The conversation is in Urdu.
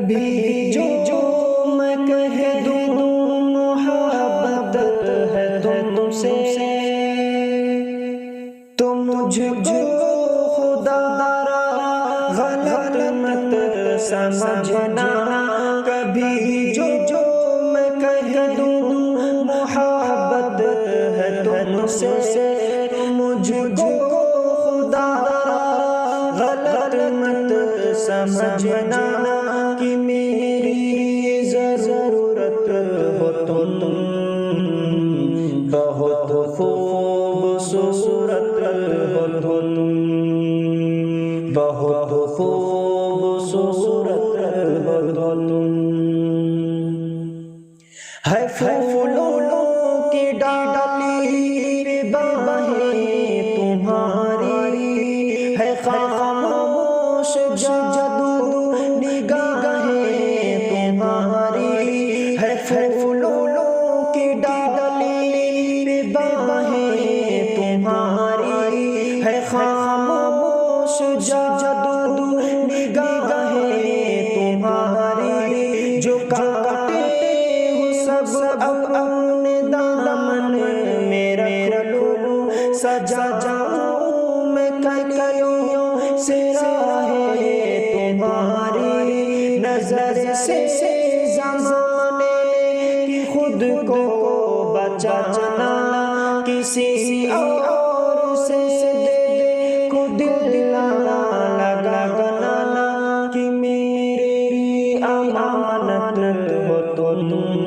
کبھی جو میں کہہ دوں محبت ہے تم سے، تو مجھ کو خدا را غلط مت سمجھنا۔ کبھی جو میں کہہ دوں محبت ہے تم سے، مجھ کو خدا را غلط مت سمجھنا کہ میری ضرورت ہو تم بہت خوبصورت ہو تم، بہت خوبصورت ہو تم۔ ہے پھولوں کی ڈالی پہ باہیں تمہاری، ہے خاموش جادو نگاہیں تمہاری، ہے پھولوں کی ڈالی پہ باہیں تمہاری، ہے خاموش جادو نگاہیں تمہاری، جو کاٹے سب اپنے دامن میرا لو سجا جاؤں میں کلیوں سے راہیں تمہاری، نظر سے زمانے کی خود کو بچانا، کسی اور سے دل کو دل لگانا کہ میری امانت ہو تم